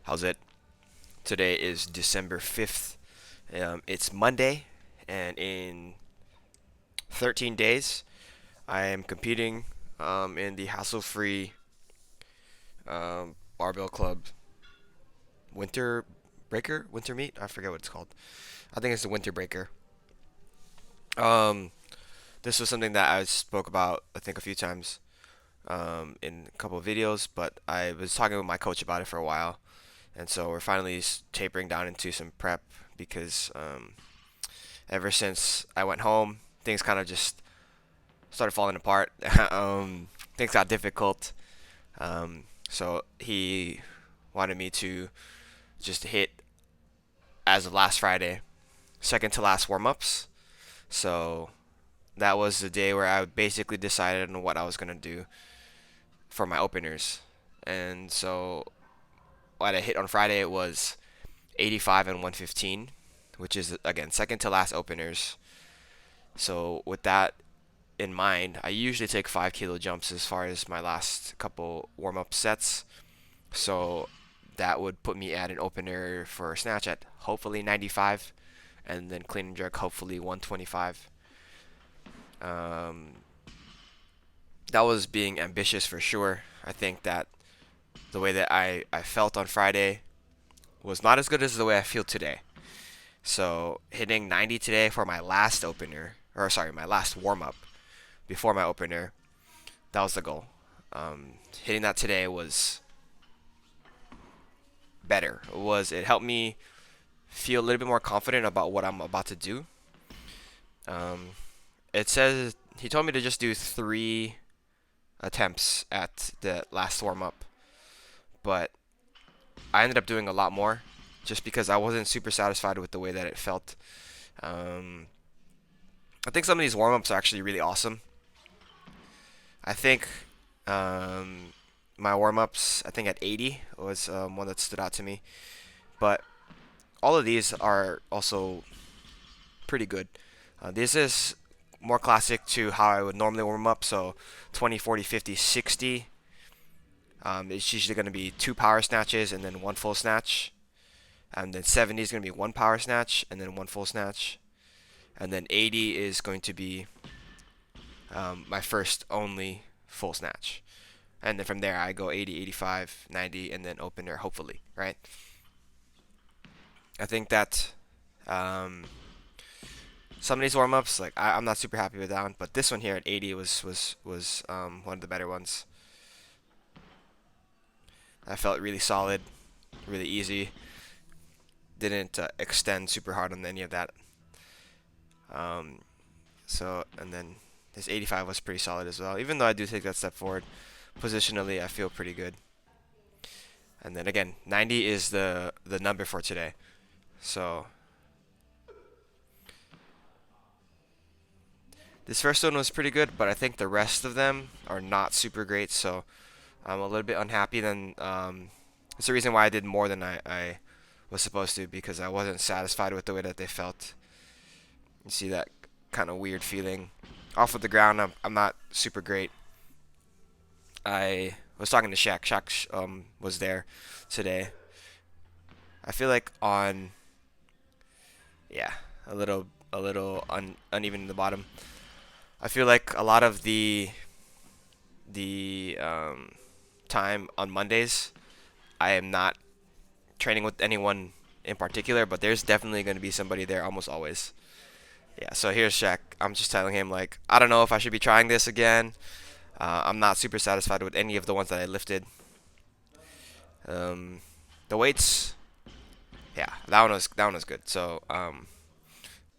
How's it? Today is December 5th. It's Monday, and in 13 days, I am competing in the hassle-free barbell club winter winter meet. I forget what it's called. I think it's the winter breaker. Um, this was something that I spoke about, I think, a few times in a couple of videos, but I was talking with my coach about it for a while, and so we're finally tapering down into some prep because ever since I went home, things kind of just started falling apart. Things got difficult. So he wanted me to just hit, as of last Friday, second to last warm ups. So that was the day where I basically decided on what I was going to do for my openers. And so what I hit on Friday, it was 85 and 115, which is, again, second to last openers. So with that in mind, I usually take 5 kilo jumps as far as my last couple warm up sets. So that would put me at an opener for snatch at hopefully 95, and then clean and jerk hopefully 125. Um, that was being ambitious for sure. I think that the way that I felt on Friday was not as good as the way I feel today. So hitting 90 today for my last opener, or sorry, my last warm up before my opener, that was the goal. Hitting that today was better. It helped me feel a little bit more confident about what I'm about to do. Um, it says he told me to just do 3 attempts at the last warm up, but I ended up doing a lot more just because I wasn't super satisfied with the way that it felt. Um, I think some of these warm ups are actually really awesome. I think um, my warm ups, I think at 80 was one that stood out to me. But all of these are also pretty good. This is more classic to how I would normally warm up. So 20, 40, 50, 60. It's usually going to be 2 power snatches and then 1 full snatch. And then 70 is going to be 1 power snatch and then 1 full snatch. And then 80 is going to be my first only full snatch. And then from there, I go 80, 85, 90, and then opener, hopefully, right? I think that um, some of these warm ups, like I'm not super happy with that one, but this one here at 80 was one of the better ones. I felt really solid, really easy. Didn't extend super hard on any of that. Um, and then this 85 was pretty solid as well. Even though I do take that step forward, positionally I feel pretty good. And then again, 90 is the number for today. So this first one was pretty good, but I think the rest of them are not super great. So I'm a little bit unhappy. Then it's the reason why I did more than I was supposed to, because I wasn't satisfied with the way that they felt. You see that kind of weird feeling off of the ground. I'm not super great. I was talking to Shaq. Shaq was there today. I feel like on, yeah, a little uneven in the bottom. I feel like a lot of the time on Mondays, I am not training with anyone in particular, but there's definitely going to be somebody there almost always. Yeah, so here's Shaq. I'm just telling him, like, I don't know if I should be trying this again. I'm not super satisfied with any of the ones that I lifted. Um, the weights, yeah, that one was good. So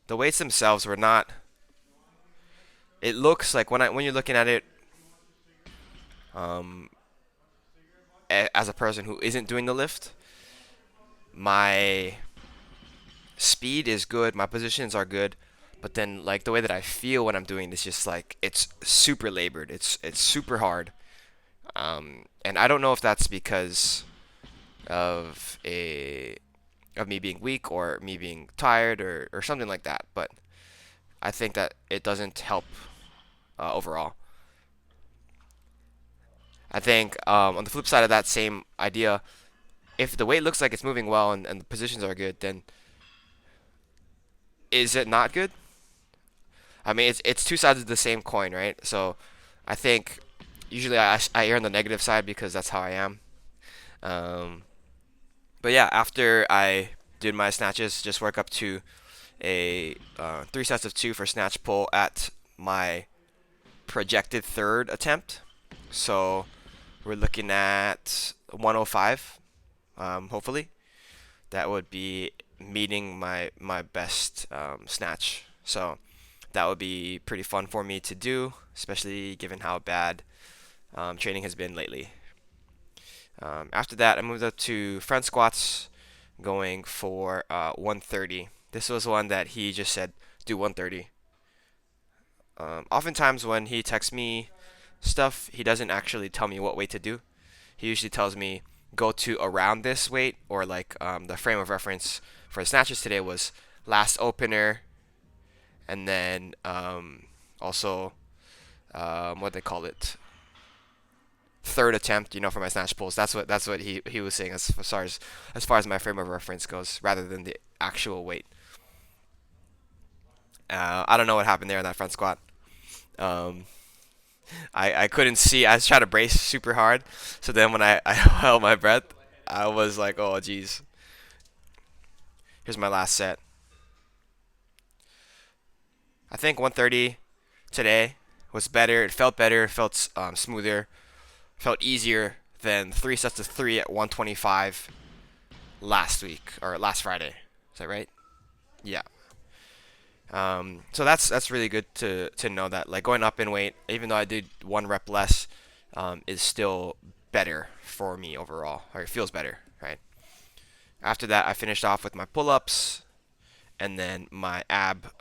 the weights themselves were not. It looks like when you're looking at it, um, as a person who isn't doing the lift, my speed is good, my positions are good, but then like the way that I feel when I'm doing this, just like it's super labored. It's super hard. And I don't know if that's because of a of me being weak or me being tired or something like that. But I think that it doesn't help overall. I think on the flip side of that same idea, if the weight looks like it's moving well and the positions are good, then is it not good? I mean, it's two sides of the same coin, right? So I think usually I err on the negative side because that's how I am. Um, but yeah, after I did my snatches, just work up to a 3 sets of 2 for snatch pull at my projected third attempt. So we're looking at 105, hopefully. That would be meeting my best snatch. So that would be pretty fun for me to do, especially given how bad training has been lately. After that, I moved up to front squats, going for 130. This was one that he just said, do 130. Oftentimes, when he texts me stuff, he doesn't actually tell me what weight to do. He usually tells me, go to around this weight, or like the frame of reference for the snatches today was last opener, and then also, what they call it, third attempt, for my snatch pulls. That's what he was saying as far as my frame of reference goes, rather than the actual weight. I don't know what happened there in that front squat. Um, I couldn't see. I was trying to brace super hard, so then when I held my breath, I was like, oh geez. Here's my last set. I think 130 today was better. It felt better. It felt smoother. Felt easier than 3 sets of 3 at 125 last week or last Friday. Is that right? Yeah. So that's really good to know that, like, going up in weight, even though I did 1 rep less, is still better for me overall, or it feels better, right? After that, I finished off with my pull-ups and then my ab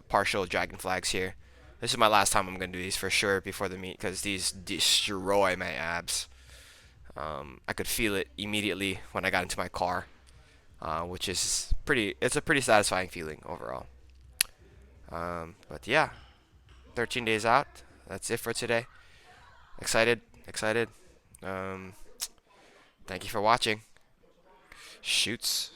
partial dragon flags here. This is my last time I'm gonna do these for sure before the meet because these destroy my abs. I could feel it immediately when I got into my car, which is it's a pretty satisfying feeling overall. But yeah, 13 days out. That's it for today. Excited, excited. Um, Thank you for watching. Shoots.